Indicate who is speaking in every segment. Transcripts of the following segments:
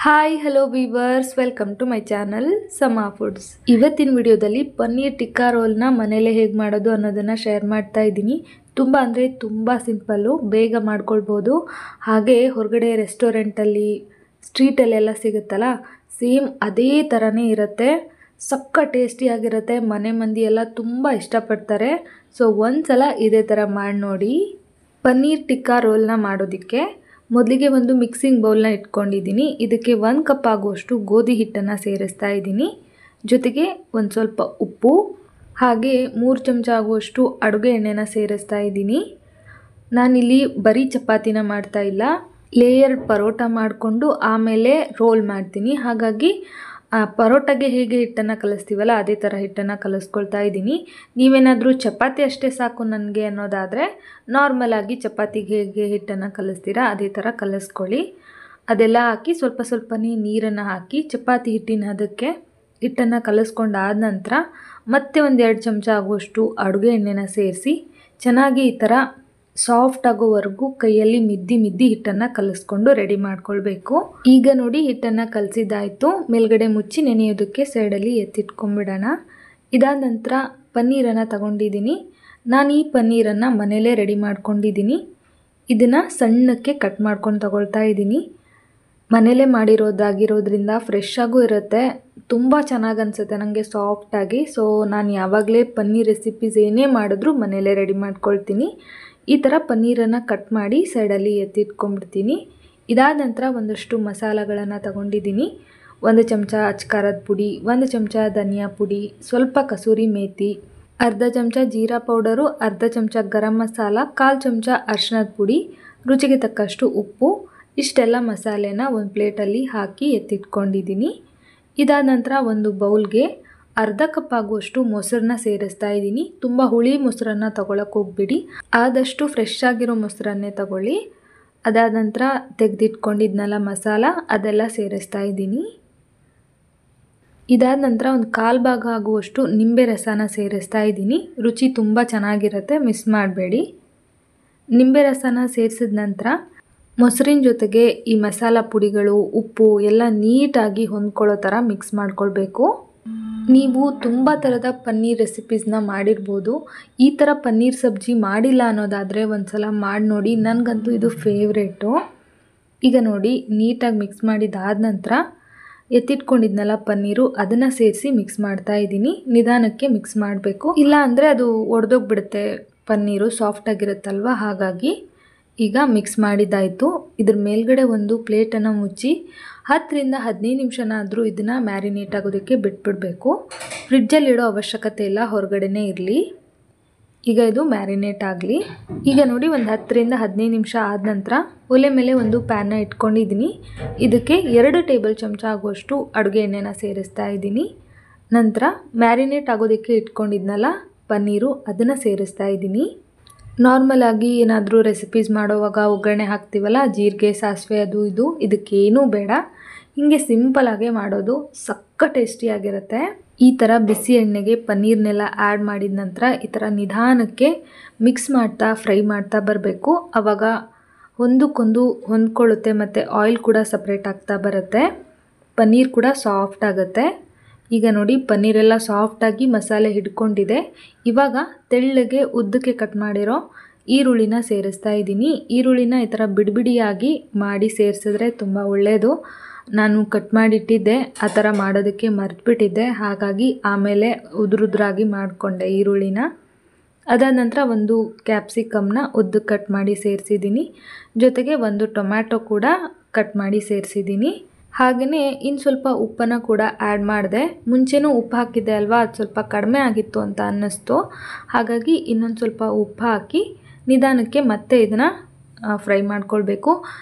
Speaker 1: Hi hello viewers, welcome to my channel Sama foods. ಇವತ್ತಿನ ವಿಡಿಯೋದಲ್ಲಿ ಪನ್ನೀರ್ ಟಿಕ್ಕಾ ರೋಲ್ನ ಮನೇಲೆ ಹೇಗೆ ಮಾಡೋದು ಅನ್ನೋದನ್ನು ಶೇರ್ ಮಾಡ್ತಾ ಇದ್ದೀನಿ. ತುಂಬ ಅಂದರೆ ತುಂಬ ಸಿಂಪಲ್ಲು, ಬೇಗ ಮಾಡ್ಕೊಳ್ಬೋದು. ಹಾಗೆ ಹೊರಗಡೆ ರೆಸ್ಟೋರೆಂಟಲ್ಲಿ ಸ್ಟ್ರೀಟಲ್ಲೆಲ್ಲ ಸಿಗುತ್ತಲ್ಲ, ಸೇಮ್ ಅದೇ ಥರನೇ ಇರುತ್ತೆ. ಸಕ್ಕ ಟೇಸ್ಟಿಯಾಗಿರುತ್ತೆ. ಮನೆ ಮಂದಿ ಎಲ್ಲ ತುಂಬ ಇಷ್ಟಪಡ್ತಾರೆ. ಸೊ ಒಂದ್ಸಲ ಇದೇ ಥರ ಮಾಡಿ ನೋಡಿ. ಪನ್ನೀರ್ ಟಿಕ್ಕಾ ರೋಲ್ನ ಮಾಡೋದಕ್ಕೆ ಮೊದಲಿಗೆ ಒಂದು ಮಿಕ್ಸಿಂಗ್ ಬೌಲ್ನ ಇಟ್ಕೊಂಡಿದ್ದೀನಿ. ಇದಕ್ಕೆ 1 ಕಪ್ ಆಗುವಷ್ಟು ಗೋಧಿ ಹಿಟ್ಟನ್ನು ಸೇರಿಸ್ತಾ ಇದ್ದೀನಿ. ಜೊತೆಗೆ ಒಂದು ಸ್ವಲ್ಪ ಉಪ್ಪು, ಹಾಗೆ 3 ಚಮಚ ಆಗುವಷ್ಟು ಅಡುಗೆ ಎಣ್ಣೆನ ಸೇರಿಸ್ತಾ ಇದ್ದೀನಿ. ನಾನಿಲ್ಲಿ ಬರೀ ಚಪಾತಿನ ಮಾಡ್ತಾ ಇಲ್ಲ, ಲೇಯರ್ಡ್ ಪರೋಟ ಮಾಡಿಕೊಂಡು ಆಮೇಲೆ ರೋಲ್ ಮಾಡ್ತೀನಿ. ಹಾಗಾಗಿ ಪರೋಟಗೆ ಹೇಗೆ ಹಿಟ್ಟನ್ನು ಕಲಿಸ್ತೀವಲ್ಲ ಅದೇ ಥರ ಹಿಟ್ಟನ್ನು ಕಲಿಸ್ಕೊಳ್ತಾ ಇದ್ದೀನಿ. ನೀವೇನಾದರೂ ಚಪಾತಿ ಅಷ್ಟೇ ಸಾಕು ನನಗೆ ಅನ್ನೋದಾದರೆ ನಾರ್ಮಲಾಗಿ ಚಪಾತಿಗೆ ಹೇಗೆ ಹಿಟ್ಟನ್ನು ಕಲಿಸ್ತೀರಾ ಅದೇ ಥರ ಕಲಿಸ್ಕೊಳ್ಳಿ. ಅದೆಲ್ಲ ಹಾಕಿ ಸ್ವಲ್ಪ ಸ್ವಲ್ಪನೇ ನೀರನ್ನು ಹಾಕಿ ಚಪಾತಿ ಹಿಟ್ಟಿನ ಅದಕ್ಕೆ ಹಿಟ್ಟನ್ನು ಕಲಿಸ್ಕೊಂಡಾದ ನಂತರ ಮತ್ತೆ ಒಂದು 2 ಚಮಚ ಆಗುವಷ್ಟು ಅಡುಗೆ ಎಣ್ಣೆನ ಸೇರಿಸಿ ಚೆನ್ನಾಗಿ ಈ ಥರ ಸಾಫ್ಟ್ ಆಗೋವರೆಗೂ ಕೈಯಲ್ಲಿ ಮಿದ್ದಿ ಹಿಟ್ಟನ್ನು ಕಲಿಸ್ಕೊಂಡು ರೆಡಿ ಮಾಡ್ಕೊಳ್ಬೇಕು. ಈಗ ನೋಡಿ ಹಿಟ್ಟನ್ನು ಕಲಸಿದ್ದಾಯಿತು. ಮೇಲ್ಗಡೆ ಮುಚ್ಚಿ ನೆನೆಯೋದಕ್ಕೆ ಸೈಡಲ್ಲಿ ಎತ್ತಿಟ್ಕೊಂಡ್ಬಿಡೋಣ. ಇದಾದ ನಂತರ ಪನ್ನೀರನ್ನು ತಗೊಂಡಿದ್ದೀನಿ. ನಾನು ಈ ಪನ್ನೀರನ್ನು ಮನೇಲೇ ರೆಡಿ ಮಾಡ್ಕೊಂಡಿದ್ದೀನಿ. ಇದನ್ನು ಸಣ್ಣಕ್ಕೆ ಕಟ್ ಮಾಡ್ಕೊಂಡು ತಗೊಳ್ತಾ ಇದ್ದೀನಿ. ಮನೇಲೇ ಮಾಡಿರೋದಾಗಿರೋದ್ರಿಂದ ಫ್ರೆಶ್ ಆಗೂ ಇರುತ್ತೆ, ತುಂಬ ಚೆನ್ನಾಗಿ ಅನಿಸುತ್ತೆ ನನಗೆ ಸಾಫ್ಟಾಗಿ. ಸೊ ನಾನು ಯಾವಾಗಲೇ ಪನ್ನೀರ್ ರೆಸಿಪೀಸ್ ಏನೇ ಮಾಡಿದ್ರೂ ಮನೇಲೇ ರೆಡಿ ಮಾಡ್ಕೊಳ್ತೀನಿ. ಈ ಥರ ಪನ್ನೀರನ್ನು ಕಟ್ ಮಾಡಿ ಸೈಡಲ್ಲಿ ಎತ್ತಿಟ್ಕೊಂಡ್ಬಿಡ್ತೀನಿ. ಇದಾದ ನಂತರ ಒಂದಷ್ಟು ಮಸಾಲೆಗಳನ್ನು ತಗೊಂಡಿದ್ದೀನಿ. 1 ಚಮಚ ಅಚ್ಕಾರದ ಪುಡಿ, 1 ಚಮಚ ಧನಿಯಾ ಪುಡಿ, ಸ್ವಲ್ಪ ಕಸೂರಿ ಮೇಥಿ, ಅರ್ಧ ಚಮಚ ಜೀರಾ ಪೌಡರು, ಅರ್ಧ ಚಮಚ ಗರಂ ಮಸಾಲ, 1/4 ಚಮಚ ಅರಿಶಿಣದ ಪುಡಿ, ರುಚಿಗೆ ತಕ್ಕಷ್ಟು ಉಪ್ಪು. ಇಷ್ಟೆಲ್ಲ ಮಸಾಲೆನ ಒಂದು ಪ್ಲೇಟಲ್ಲಿ ಹಾಕಿ ಎತ್ತಿಟ್ಕೊಂಡಿದ್ದೀನಿ. ಇದಾದ ನಂತರ ಒಂದು ಬೌಲ್ಗೆ ಅರ್ಧ ಕಪ್ ಆಗುವಷ್ಟು ಮೊಸರನ್ನ ಸೇರಿಸ್ತಾ ಇದ್ದೀನಿ. ತುಂಬ ಹುಳಿ ಮೊಸರನ್ನ ತಗೊಳಕ್ಕೆ ಹೋಗ್ಬಿಡಿ, ಆದಷ್ಟು ಫ್ರೆಶ್ ಆಗಿರೋ ಮೊಸರನ್ನೇ ತಗೊಳ್ಳಿ. ಅದಾದ ನಂತರ ತೆಗೆದಿಟ್ಕೊಂಡಿದ್ನಲ್ಲ ಮಸಾಲ, ಅದೆಲ್ಲ ಸೇರಿಸ್ತಾ ಇದ್ದೀನಿ. ಇದಾದ ನಂತರ ಒಂದು 1/4 ಭಾಗ ಆಗುವಷ್ಟು ನಿಂಬೆ ರಸನ ಸೇರಿಸ್ತಾ ಇದ್ದೀನಿ. ರುಚಿ ತುಂಬ ಚೆನ್ನಾಗಿರುತ್ತೆ, ಮಿಸ್ ಮಾಡಬೇಡಿ. ನಿಂಬೆ ರಸನ ಸೇರಿಸಿದ ನಂತರ ಮೊಸರಿನ ಜೊತೆಗೆ ಈ ಮಸಾಲ ಪುಡಿಗಳು, ಉಪ್ಪು ಎಲ್ಲ ನೀಟಾಗಿ ಹೊಂದ್ಕೊಳ್ಳೋ ಥರ ಮಿಕ್ಸ್ ಮಾಡ್ಕೊಳ್ಬೇಕು. ನೀವು ತುಂಬ ಥರದ ಪನ್ನೀರ್ ರೆಸಿಪೀಸ್ನ ಮಾಡಿರ್ಬೋದು. ಈ ಥರ ಪನ್ನೀರ್ ಸಬ್ಜಿ ಮಾಡಿಲ್ಲ ಅನ್ನೋದಾದರೆ ಒಂದು ಸಲ ಮಾಡಿ ನೋಡಿ. ನನಗಂತೂ ಇದು ಫೇವ್ರೇಟು. ಈಗ ನೋಡಿ ನೀಟಾಗಿ ಮಿಕ್ಸ್ ಮಾಡಿದಾದ ನಂತರ ಎತ್ತಿಟ್ಕೊಂಡಿದ್ನಲ್ಲ ಪನ್ನೀರು, ಅದನ್ನು ಸೇರಿಸಿ ಮಿಕ್ಸ್ ಮಾಡ್ತಾ ಇದ್ದೀನಿ. ನಿಧಾನಕ್ಕೆ ಮಿಕ್ಸ್ ಮಾಡಬೇಕು, ಇಲ್ಲ ಅಂದರೆ ಅದು ಒಡೆದೋಗ್ಬಿಡುತ್ತೆ. ಪನ್ನೀರು ಸಾಫ್ಟಾಗಿರುತ್ತಲ್ವ, ಹಾಗಾಗಿ ಈಗ ಮಿಕ್ಸ್ ಮಾಡಿದ್ದಾಯಿತು. ಇದ್ರ ಮೇಲ್ಗಡೆ ಒಂದು ಪ್ಲೇಟನ್ನು ಮುಚ್ಚಿ 10 ರಿಂದ 15 ನಿಮಿಷನಾದರೂ ಇದನ್ನು ಮ್ಯಾರಿನೇಟ್ ಆಗೋದಕ್ಕೆ ಬಿಟ್ಬಿಡಬೇಕು. ಫ್ರಿಡ್ಜಲ್ಲಿಡೋ ಅವಶ್ಯಕತೆ ಇಲ್ಲ, ಹೊರಗಡೆನೇ ಇರಲಿ. ಈಗ ಇದು ಮ್ಯಾರಿನೇಟ್ ಆಗಲಿ. ಈಗ ನೋಡಿ ಒಂದು 10 ರಿಂದ 15 ನಿಮಿಷ ಆದ ನಂತರ ಒಲೆ ಮೇಲೆ ಒಂದು ಪ್ಯಾನ್ನ ಇಟ್ಕೊಂಡಿದ್ದೀನಿ. ಇದಕ್ಕೆ 2 ಟೇಬಲ್ ಚಮಚ ಆಗುವಷ್ಟು ಅಡುಗೆ ಎಣ್ಣೆನ ಸೇರಿಸ್ತಾ ಇದ್ದೀನಿ. ನಂತರ ಮ್ಯಾರಿನೇಟ್ ಆಗೋದಕ್ಕೆ ಇಟ್ಕೊಂಡಿದ್ನಲ್ಲ ಪನ್ನೀರು, ಅದನ್ನು ಸೇರಿಸ್ತಾ ಇದ್ದೀನಿ. ನಾರ್ಮಲಾಗಿ ಏನಾದರೂ ರೆಸಿಪೀಸ್ ಮಾಡೋವಾಗ ಒಗ್ಗರಣೆ ಹಾಕ್ತೀವಲ್ಲ, ಜೀರಿಗೆ, ಸಾಸಿವೆ, ಅದು ಇದು, ಇದಕ್ಕೇನೂ ಬೇಡ. ಹೀಗೆ ಸಿಂಪಲಾಗೆ ಮಾಡೋದು, ಸಕ್ಕ ಟೇಸ್ಟಿಯಾಗಿರುತ್ತೆ. ಈ ಥರ ಬಿಸಿ ಎಣ್ಣೆಗೆ ಪನ್ನೀರ್ನೆಲ್ಲ ಆ್ಯಡ್ ಮಾಡಿದ ನಂತರ ಈ ಥರ ನಿಧಾನಕ್ಕೆ ಮಿಕ್ಸ್ ಮಾಡ್ತಾ ಫ್ರೈ ಮಾಡ್ತಾ ಬರಬೇಕು. ಆವಾಗ ಒಂದಕ್ಕೊಂದು ಹೊಂದ್ಕೊಳ್ಳುತ್ತೆ ಮತ್ತು ಆಯಿಲ್ ಕೂಡ ಸಪ್ರೇಟ್ ಆಗ್ತಾ ಬರುತ್ತೆ. ಪನ್ನೀರ್ ಕೂಡ ಸಾಫ್ಟ್ ಆಗುತ್ತೆ. ಈಗ ನೋಡಿ ಪನ್ನೀರೆಲ್ಲ ಸಾಫ್ಟಾಗಿ ಮಸಾಲೆ ಹಿಡ್ಕೊಂಡಿದೆ. ಇವಾಗ ತೆಳ್ಳಗೆ ಉದ್ದಕ್ಕೆ ಕಟ್ ಮಾಡಿರೋ ಈರುಳ್ಳಿನ ಸೇರಿಸ್ತಾ ಇದ್ದೀನಿ. ಈರುಳ್ಳಿನ ಈ ಥರ ಬಿಡಿಬಿಡಿಯಾಗಿ ಮಾಡಿ ಸೇರಿಸಿದ್ರೆ ತುಂಬ ಒಳ್ಳೆಯದು. ನಾನು ಕಟ್ ಮಾಡಿಟ್ಟಿದ್ದೆ, ಆ ಥರ ಮಾಡೋದಕ್ಕೆ ಮರೆತುಬಿಟ್ಟಿದ್ದೆ. ಹಾಗಾಗಿ ಆಮೇಲೆ ಉದುರಾಗಿ ಮಾಡಿಕೊಂಡೆ ಈರುಳ್ಳಿನ. ಅದಾದ ನಂತರ ಒಂದು ಕ್ಯಾಪ್ಸಿಕಮ್ನ ಉದ್ದಕ್ಕೆ ಕಟ್ ಮಾಡಿ ಸೇರಿಸಿದ್ದೀನಿ. ಜೊತೆಗೆ ಒಂದು ಟೊಮ್ಯಾಟೊ ಕೂಡ ಕಟ್ ಮಾಡಿ ಸೇರಿಸಿದ್ದೀನಿ. ಹಾಗೆಯೇ ಇನ್ನು ಸ್ವಲ್ಪ ಉಪ್ಪನ್ನು ಕೂಡ ಆ್ಯಡ್ ಮಾಡಿದೆ. ಮುಂಚೆನೂ ಉಪ್ಪು ಹಾಕಿದ್ದೆ ಅಲ್ವಾ, ಅದು ಸ್ವಲ್ಪ ಕಡಿಮೆ ಆಗಿತ್ತು ಅಂತ ಅನ್ನಿಸ್ತು. ಹಾಗಾಗಿ ಇನ್ನೊಂದು ಸ್ವಲ್ಪ ಉಪ್ಪು ಹಾಕಿ ನಿಧಾನಕ್ಕೆ ಮತ್ತೆ ಇದನ್ನು ಫ್ರೈ ಮಾಡ್ಕೊಳ್ಬೇಕು.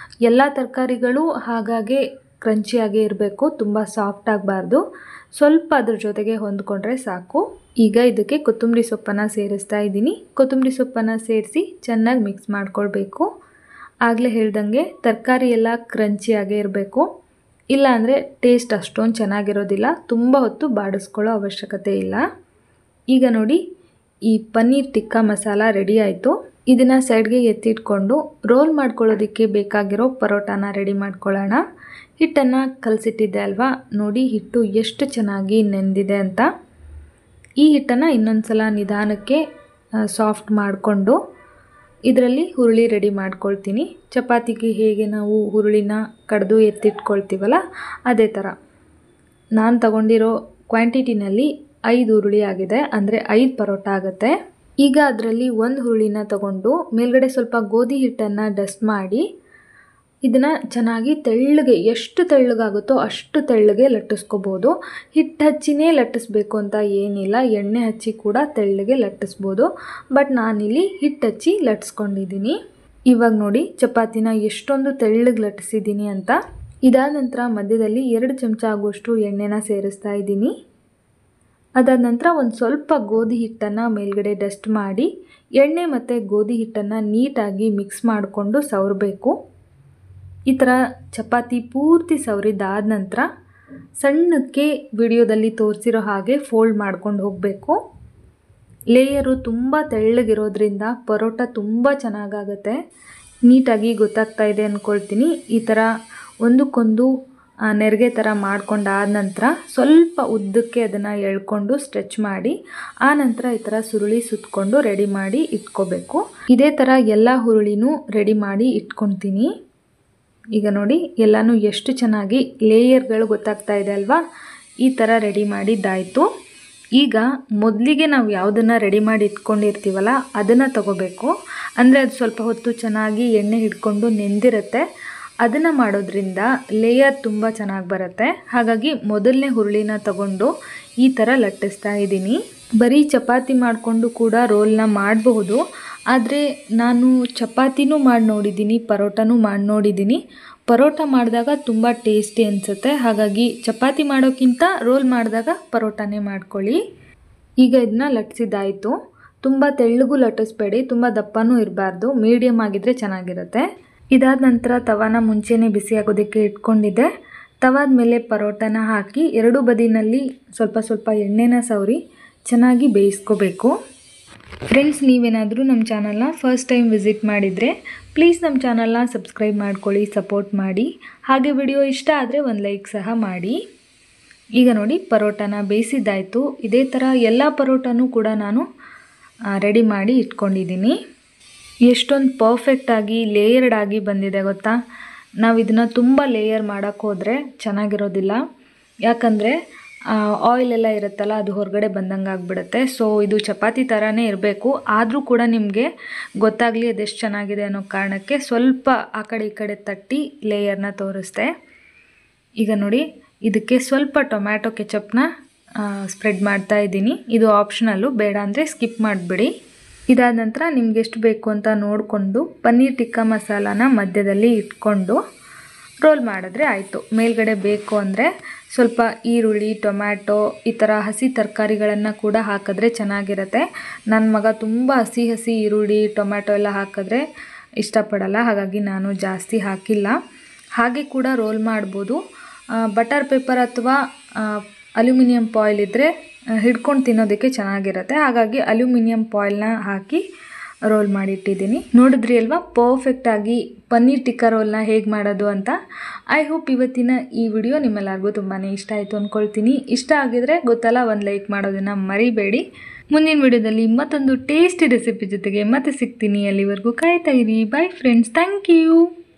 Speaker 1: ಎಲ್ಲ ತರಕಾರಿಗಳು ಹಾಗಾಗಿ ಕ್ರಂಚಿಯಾಗಿ ಇರಬೇಕು, ತುಂಬ ಸಾಫ್ಟ್ ಆಗಬಾರ್ದು. ಸ್ವಲ್ಪ ಅದ್ರ ಜೊತೆಗೆ ಹೊಂದ್ಕೊಂಡ್ರೆ ಸಾಕು. ಈಗ ಇದಕ್ಕೆ ಕೊತ್ತಂಬರಿ ಸೊಪ್ಪನ್ನು ಸೇರಿಸ್ತಾ ಇದ್ದೀನಿ. ಕೊತ್ತಂಬರಿ ಸೊಪ್ಪನ್ನು ಸೇರಿಸಿ ಚೆನ್ನಾಗಿ ಮಿಕ್ಸ್ ಮಾಡ್ಕೊಳ್ಬೇಕು. ಆಗಲೇ ಹೇಳ್ದಂಗೆ ತರಕಾರಿ ಎಲ್ಲ ಕ್ರಂಚಿಯಾಗೇ ಇರಬೇಕು, ಇಲ್ಲ ಅಂದರೆ ಟೇಸ್ಟ್ ಅಷ್ಟೊಂದು ಚೆನ್ನಾಗಿರೋದಿಲ್ಲ. ತುಂಬ ಹೊತ್ತು ಬಾಡಿಸ್ಕೊಳ್ಳೋ ಅವಶ್ಯಕತೆ ಇಲ್ಲ. ಈಗ ನೋಡಿ ಈ ಪನ್ನೀರ್ ಟಿಕ್ಕಾ ಮಸಾಲ ರೆಡಿ ಆಯಿತು. ಇದನ್ನು ಸೈಡ್ಗೆ ಎತ್ತಿಟ್ಕೊಂಡು ರೋಲ್ ಮಾಡ್ಕೊಳ್ಳೋದಕ್ಕೆ ಬೇಕಾಗಿರೋ ಪರೋಟಾನ ರೆಡಿ ಮಾಡ್ಕೊಳ್ಳೋಣ. ಹಿಟ್ಟನ್ನು ಕಲಸಿಟ್ಟಿದ್ದೆ ಅಲ್ವಾ, ನೋಡಿ ಹಿಟ್ಟು ಎಷ್ಟು ಚೆನ್ನಾಗಿ ನೆಂದಿದೆ ಅಂತ. ಈ ಹಿಟ್ಟನ್ನು ಇನ್ನೊಂದು ಸಲ ನಿಧಾನಕ್ಕೆ ಸಾಫ್ಟ್ ಮಾಡಿಕೊಂಡು ಇದರಲ್ಲಿ ಹುರುಳಿ ರೆಡಿ ಮಾಡ್ಕೊಳ್ತೀನಿ. ಚಪಾತಿಗೆ ಹೇಗೆ ನಾವು ಹುರುಳಿನ ಕಡ್ದು ಎತ್ತಿಟ್ಕೊಳ್ತೀವಲ್ಲ ಅದೇ ಥರ. ನಾನು ತಗೊಂಡಿರೋ ಕ್ವಾಂಟಿಟಿನಲ್ಲಿ 5 ಹುರುಳಿ ಆಗಿದೆ, ಅಂದರೆ 5 ಪರೋಟ ಆಗುತ್ತೆ. ಈಗ ಅದರಲ್ಲಿ ಒಂದು ಹುರುಳಿನ ತಗೊಂಡು ಮೇಲ್ಗಡೆ ಸ್ವಲ್ಪ ಗೋಧಿ ಹಿಟ್ಟನ್ನು ಡಸ್ಟ್ ಮಾಡಿ ಇದನ್ನು ಚೆನ್ನಾಗಿ ತೆಳ್ಳಗೆ, ಎಷ್ಟು ತೆಳ್ಳಗಾಗುತ್ತೋ ಅಷ್ಟು ತೆಳ್ಳಗೆ ಲಟ್ಟಿಸ್ಕೋಬೋದು. ಹಿಟ್ಟು ಹಚ್ಚಿನೇ ಲಟ್ಟಿಸ್ಬೇಕು ಅಂತ ಏನಿಲ್ಲ, ಎಣ್ಣೆ ಹಚ್ಚಿ ಕೂಡ ತೆಳ್ಳಗೆ ಲಟ್ಟಿಸ್ಬೋದು. ಬಟ್ ನಾನಿಲ್ಲಿ ಹಿಟ್ಟು ಹಚ್ಚಿ ಲಟ್ಟಿಸ್ಕೊಂಡಿದ್ದೀನಿ. ಇವಾಗ ನೋಡಿ ಚಪಾತಿನ ಎಷ್ಟೊಂದು ತೆಳ್ಳಗೆ ಲಟ್ಟಿಸಿದ್ದೀನಿ ಅಂತ. ಇದಾದ ನಂತರ ಮಧ್ಯದಲ್ಲಿ 2 ಚಮಚ ಆಗುವಷ್ಟು ಎಣ್ಣೆನ ಸೇರಿಸ್ತಾ ಇದ್ದೀನಿ. ಅದಾದ ನಂತರ ಒಂದು ಸ್ವಲ್ಪ ಗೋಧಿ ಹಿಟ್ಟನ್ನು ಮೇಲ್ಗಡೆ ಡಸ್ಟ್ ಮಾಡಿ ಎಣ್ಣೆ ಮತ್ತು ಗೋಧಿ ಹಿಟ್ಟನ್ನು ನೀಟಾಗಿ ಮಿಕ್ಸ್ ಮಾಡಿಕೊಂಡು ಸವರಬೇಕು. ಈ ಥರ ಚಪಾತಿ ಪೂರ್ತಿ ಸವರಿದಾದ ನಂತರ ಸಣ್ಣಕ್ಕೆ ವಿಡಿಯೋದಲ್ಲಿ ತೋರಿಸಿರೋ ಹಾಗೆ ಫೋಲ್ಡ್ ಮಾಡ್ಕೊಂಡು ಹೋಗಬೇಕು. ಲೇಯರು ತುಂಬ ತೆಳ್ಳಗಿರೋದ್ರಿಂದ ಪರೋಟ ತುಂಬ ಚೆನ್ನಾಗಾಗುತ್ತೆ. ನೀಟಾಗಿ ಗೊತ್ತಾಗ್ತಾ ಇದೆ ಅಂದ್ಕೊಳ್ತೀನಿ. ಈ ಥರ ಒಂದಕ್ಕೊಂದು ನೆರಿಗೆ ಥರ ಮಾಡ್ಕೊಂಡಾದ ನಂತರ ಸ್ವಲ್ಪ ಉದ್ದಕ್ಕೆ ಅದನ್ನು ಎಳ್ಕೊಂಡು ಸ್ಟ್ರೆಚ್ ಮಾಡಿ ಆ ನಂತರ ಈ ಥರ ಸುರುಳಿ ಸುತ್ತಕೊಂಡು ರೆಡಿ ಮಾಡಿ ಇಟ್ಕೋಬೇಕು. ಇದೇ ಥರ ಎಲ್ಲ ಹುರುಳಿನೂ ರೆಡಿ ಮಾಡಿ ಇಟ್ಕೊತೀನಿ. ಈಗ ನೋಡಿ ಎಲ್ಲನೂ ಎಷ್ಟು ಚೆನ್ನಾಗಿ ಲೇಯರ್ಗಳು ಗೊತ್ತಾಗ್ತಾ ಇದೆ ಅಲ್ವಾ. ಈ ಥರ ರೆಡಿ ಮಾಡಿದ್ದಾಯಿತು. ಈಗ ಮೊದಲಿಗೆ ನಾವು ಯಾವುದನ್ನು ರೆಡಿ ಮಾಡಿ ಇಟ್ಕೊಂಡಿರ್ತೀವಲ್ಲ ಅದನ್ನು ತಗೋಬೇಕು. ಅಂದರೆ ಅದು ಸ್ವಲ್ಪ ಹೊತ್ತು ಚೆನ್ನಾಗಿ ಎಣ್ಣೆ ಹಿಡ್ಕೊಂಡು ನೆಂದಿರುತ್ತೆ. ಅದನ್ನು ಮಾಡೋದ್ರಿಂದ ಲೇಯರ್ ತುಂಬ ಚೆನ್ನಾಗಿ ಬರುತ್ತೆ. ಹಾಗಾಗಿ ಮೊದಲನೇ ಹುರುಳಿನ ತಗೊಂಡು ಈ ಥರ ಲಟ್ಟಿಸ್ತಾ ಇದ್ದೀನಿ. ಬರೀ ಚಪಾತಿ ಮಾಡಿಕೊಂಡು ಕೂಡ ರೋಲ್ನ ಮಾಡಬಹುದು. ಆದರೆ ನಾನು ಚಪಾತಿನೂ ಮಾಡಿ ನೋಡಿದ್ದೀನಿ, ಪರೋಟನೂ ಮಾಡಿ ನೋಡಿದ್ದೀನಿ. ಪರೋಟ ಮಾಡಿದಾಗ ತುಂಬ ಟೇಸ್ಟಿ ಅನಿಸುತ್ತೆ. ಹಾಗಾಗಿ ಚಪಾತಿ ಮಾಡೋಕ್ಕಿಂತ ರೋಲ್ ಮಾಡಿದಾಗ ಪರೋಟನೇ ಮಾಡ್ಕೊಳ್ಳಿ. ಈಗ ಇದನ್ನ ಲಟ್ಟಿಸಿದ್ದಾಯಿತು. ತುಂಬ ತೆಳ್ಳಗೂ ಲಟ್ಟಿಸ್ಬೇಡಿ, ತುಂಬ ದಪ್ಪನೂ ಇರಬಾರ್ದು, ಮೀಡಿಯಮ್ ಆಗಿದ್ದರೆ ಚೆನ್ನಾಗಿರುತ್ತೆ. ಇದಾದ ನಂತರ ತವಾನ ಮುಂಚೆನೇ ಬಿಸಿ ಆಗೋದಕ್ಕೆ ಇಟ್ಕೊಂಡಿದ್ದೆ. ತವಾದ ಮೇಲೆ ಪರೋಟನ ಹಾಕಿ 2 ಬದಿನಲ್ಲಿ ಸ್ವಲ್ಪ ಸ್ವಲ್ಪ ಎಣ್ಣೆನ ಸವರಿ ಚೆನ್ನಾಗಿ ಬೇಯಿಸ್ಕೋಬೇಕು. ಫ್ರೆಂಡ್ಸ್, ನೀವೇನಾದರೂ ನಮ್ಮ ಚಾನಲ್ನ ಫಸ್ಟ್ ಟೈಮ್ ವಿಸಿಟ್ ಮಾಡಿದರೆ ಪ್ಲೀಸ್ ನಮ್ಮ ಚಾನಲ್ನ ಸಬ್ಸ್ಕ್ರೈಬ್ ಮಾಡ್ಕೊಳ್ಳಿ, ಸಪೋರ್ಟ್ ಮಾಡಿ. ಹಾಗೆ ವಿಡಿಯೋ ಇಷ್ಟ ಆದರೆ ಒಂದು ಲೈಕ್ ಸಹ ಮಾಡಿ. ಈಗ ನೋಡಿ ಪರೋಟನ ಬೇಯಿಸಿದ್ದಾಯಿತು. ಇದೇ ಥರ ಎಲ್ಲ ಪರೋಟನೂ ಕೂಡ ನಾನು ರೆಡಿ ಮಾಡಿ ಇಟ್ಕೊಂಡಿದ್ದೀನಿ. ಎಷ್ಟೊಂದು ಪರ್ಫೆಕ್ಟಾಗಿ ಲೇಯರ್ಡ್ ಆಗಿ ಬಂದಿದೆ ಗೊತ್ತಾ. ನಾವು ಇದನ್ನು ತುಂಬ ಲೇಯರ್ ಮಾಡೋಕ್ಕೆ ಹೋದರೆ ಚೆನ್ನಾಗಿರೋದಿಲ್ಲ. ಯಾಕಂದರೆ ಆಯಿಲೆಲ್ಲ ಇರುತ್ತಲ್ಲ ಅದು ಹೊರಗಡೆ ಬಂದಂಗೆ ಆಗಿಬಿಡುತ್ತೆ. ಸೊ ಇದು ಚಪಾತಿ ಥರನೇ ಇರಬೇಕು. ಆದರೂ ಕೂಡ ನಿಮಗೆ ಗೊತ್ತಾಗಲಿ ಅದೆಷ್ಟು ಚೆನ್ನಾಗಿದೆ ಅನ್ನೋ ಕಾರಣಕ್ಕೆ ಸ್ವಲ್ಪ ಆ ಕಡೆ ಈ ಕಡೆ ತಟ್ಟಿ ಲೇಯರ್ನ ತೋರಿಸ್ದೆ. ಈಗ ನೋಡಿ ಇದಕ್ಕೆ ಸ್ವಲ್ಪ ಟೊಮ್ಯಾಟೊ ಕೆಚಪ್ನ ಸ್ಪ್ರೆಡ್ ಮಾಡ್ತಾ ಇದ್ದೀನಿ. ಇದು ಆಪ್ಷನಲ್ಲು, ಬೇಡ ಅಂದರೆ ಸ್ಕಿಪ್ ಮಾಡಿಬಿಡಿ. ಇದಾದ ನಂತರ ನಿಮ್ಗೆ ಎಷ್ಟು ಬೇಕು ಅಂತ ನೋಡಿಕೊಂಡು ಪನ್ನೀರ್ ಟಿಕ್ಕಾ ಮಸಾಲಾನ ಮಧ್ಯದಲ್ಲಿ ಇಟ್ಕೊಂಡು ರೋಲ್ ಮಾಡಿದ್ರೆ ಆಯಿತು. ಮೇಲ್ಗಡೆ ಬೇಕು ಅಂದರೆ ಸ್ವಲ್ಪ ಈರುಳ್ಳಿ, ಟೊಮ್ಯಾಟೊ ಈ ಥರ ಹಸಿ ತರಕಾರಿಗಳನ್ನು ಕೂಡ ಹಾಕಿದ್ರೆ ಚೆನ್ನಾಗಿರುತ್ತೆ. ನನ್ನ ಮಗ ತುಂಬ ಹಸಿ ಈರುಳ್ಳಿ, ಟೊಮ್ಯಾಟೊ ಎಲ್ಲ ಹಾಕಿದ್ರೆ ಇಷ್ಟಪಡಲ್ಲ. ಹಾಗಾಗಿ ನಾನು ಜಾಸ್ತಿ ಹಾಕಿಲ್ಲ. ಹಾಗೆ ಕೂಡ ರೋಲ್ ಮಾಡ್ಬೋದು. ಬಟರ್ ಪೇಪರ್ ಅಥವಾ ಅಲ್ಯೂಮಿನಿಯಂ ಫಾಯಿಲ್ ಇದ್ದರೆ ಹಿಡ್ಕೊಂಡು ತಿನ್ನೋದಕ್ಕೆ ಚೆನ್ನಾಗಿರುತ್ತೆ. ಹಾಗಾಗಿ ಅಲ್ಯೂಮಿನಿಯಂ ಫಾಯಿಲ್ನ ಹಾಕಿ ರೋಲ್ ಮಾಡಿಟ್ಟಿದ್ದೀನಿ. ನೋಡಿದ್ರಿ ಅಲ್ವಾ ಪರ್ಫೆಕ್ಟಾಗಿ ಪನ್ನೀರ್ ಟಿಕ್ಕಾ ರೋಲ್ನ ಹೇಗೆ ಮಾಡೋದು ಅಂತ. ಐ ಹೋಪ್ ಇವತ್ತಿನ ಈ ವಿಡಿಯೋ ನಿಮ್ಮೆಲ್ಲರಿಗೂ ತುಂಬಾ ಇಷ್ಟ ಆಯಿತು ಅಂದ್ಕೊಳ್ತೀನಿ. ಇಷ್ಟ ಆಗಿದರೆ ಗೊತ್ತಲ್ಲ, ಒಂದು ಲೈಕ್ ಮಾಡೋದನ್ನು ಮರಿಬೇಡಿ. ಮುಂದಿನ ವಿಡಿಯೋದಲ್ಲಿ ಮತ್ತೊಂದು ಟೇಸ್ಟಿ ರೆಸಿಪಿ ಜೊತೆಗೆ ಮತ್ತೆ ಸಿಗ್ತೀನಿ. ಅಲ್ಲಿವರೆಗೂ ಕಾಯ್ತಾ ಇರಿ. Bye friends, thank you.